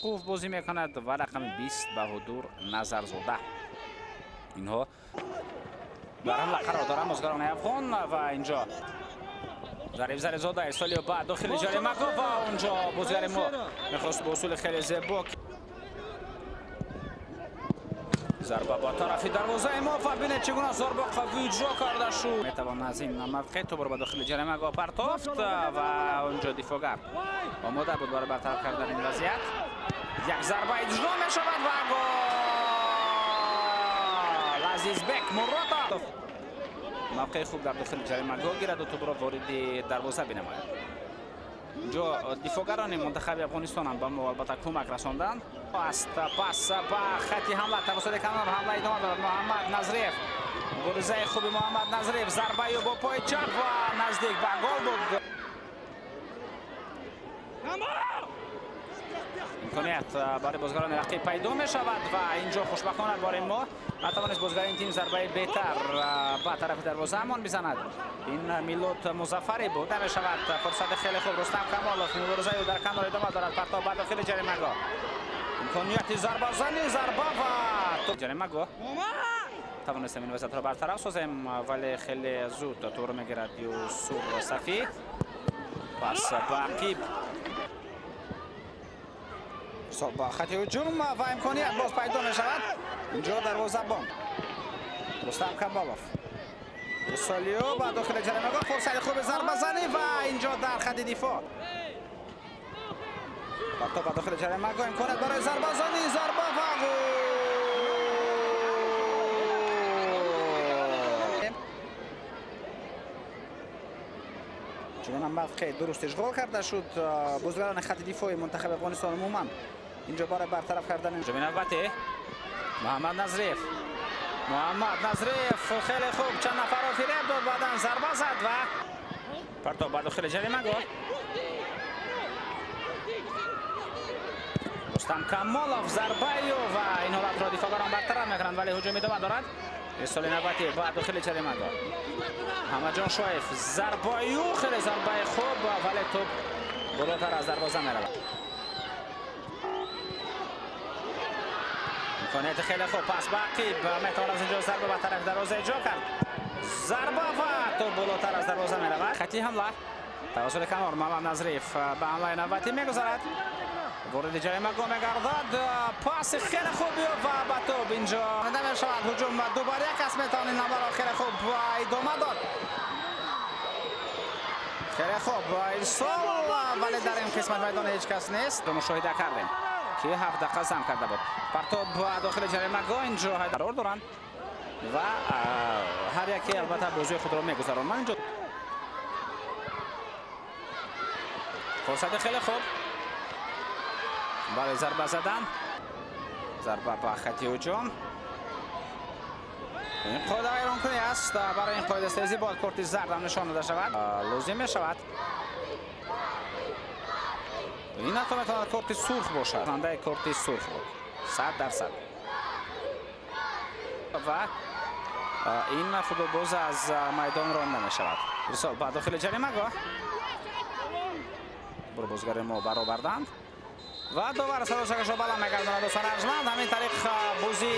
موقوف بازی میکند و رقم 20 بهادر نظرزاده. اینها در حمله قرار دارند بازیکنان افغان و اینجا ظریف زریزاده ارسالی بعد داخل جریمه و اونجا بازیکن ما میخواست به اصول خیلی زیبا ضربه با طرف دروازه ما و ببینید چگونه ضربه قوی اجرا کرده شد. میتوان از این موقع توپ به داخل جریمه پرتافت و اونجا دفاعگر آماده بود برای برطرف کردن این وضعیت. یک ضربه اجرا می شود و گل عزیز بک مراد موقع خوب در داخل جریمه گیرد و توپ را وارد دروازه بنماید. اینجا دفاعگران منتخب افغانستان هم به ما البته کمک رساندند. پس با خط حمله توسط کنار حمله ادامه دارد محمد نظریف. گریزه خوبی محمد نظریف ضربه با پای چپ و نزدیک به گل بود. امکانیت برای بازیکنان رقیب پیدا می شود و اینجا خوشبختانه برای ما نتوانست بازیکن این تیم ضربه بهتر به طرف دروازه همان بزند. این میلاد مظفری بود. نمی شود فرصت خیلی خوب رستم کمالوف مبارزه او در کنار ادامه دارد. پرتاب به داخل جریمه امکانیت ضربه زنی ضربه و توپ جریمه توانستیم این وضعیت را برطرف سازیم ولی خیلی زود تو رو میگیرد یوسف صفی. پس باقی با خط هجوم و امکانیت باز پیدا می شود. اینجا دروازه بان رستم کمالوف ارسالیو با داخل جریمه فرصت خوب ضربه زنی و اینجا در خط دفاع با داخل جریمه امکانیت برای ضربه زنی ضربه و گل. چون موقع درست اشغال کرده شد بازیکنان خط دفاعی منتخب افغانستان عموما اینجا برای برطرف کردن زمین البته محمد نظریف خیلی خوب چند نفر را فریب داد بعدن ضربه زد و پرتاب به داخل جریمه رستم کمالوف ضربه و این حالت را دفاعگران برطرف میکنند ولی هجوم ادامه دارد. ارسال نوبتی به داخل جریمه محمد جان شایف ضربه خیلی ضربه خوب ولی توپ بالاتر از دروازه میرود. امکانیت خیلی خوب پس باقی میتواند از اینجا ضربه به طرف دروازه اجرا کرد. ضربه و توپ بالاتر از دروازه میرود. خطی حمله توسط کنار محمد نظریف به حمله نوبتی میگذارد. وارد جریمه میگردد پاس خیلی خوبی و به توپ اینجا نمیشود هجوم دوباره یک کس میتوان این حمله را خیلی خوب ادامه داد. خیلی خوب ارسال ولی در این قسمت میدان هیچ کس نیست. مشاهده کردیم که 7 دقیقه زم کرده بود. پرتاب داخل جریمه اینجا قرار دارند و هر یکی البته بازی خود را میگذارند. من اینجا فرصت خیلی خوب برای ضربه زدن ضربه با خط هجوم. این قاعده ایران کنی است برای این قاعده استیزی باید کارت زرد هم نشان داده شود لازم می شود. این حتی میتواند کارت سرخ باشد. راننده کارت سرخ بود 100%. و این فوتبال باز از میدان رانده می شود. ارسال با داخل جریمه برو بازیگر ما برآوردند و دوباره سراسرش را بالا میگرداند. دوستان ارجمند همین طریق بازی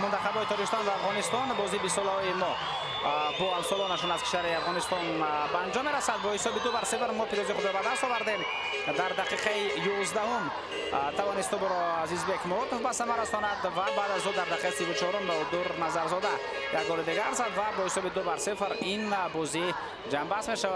منتخب‌های تاجیکستان و افغانستان بازی 20 ساله ما با سالانشون از کشور افغانستان به انجام میرسد. با حساب 2-0 ما پیروزی خود را به دست آوردیم. در دقیقه 11 توانست توپ را عزیز بک مراد به ثمر رساند و بعد از در دقیقه 34 بهادر نظرزاده یک گل دیگر زد و با حساب 2-0 این بازی جنببست می شود.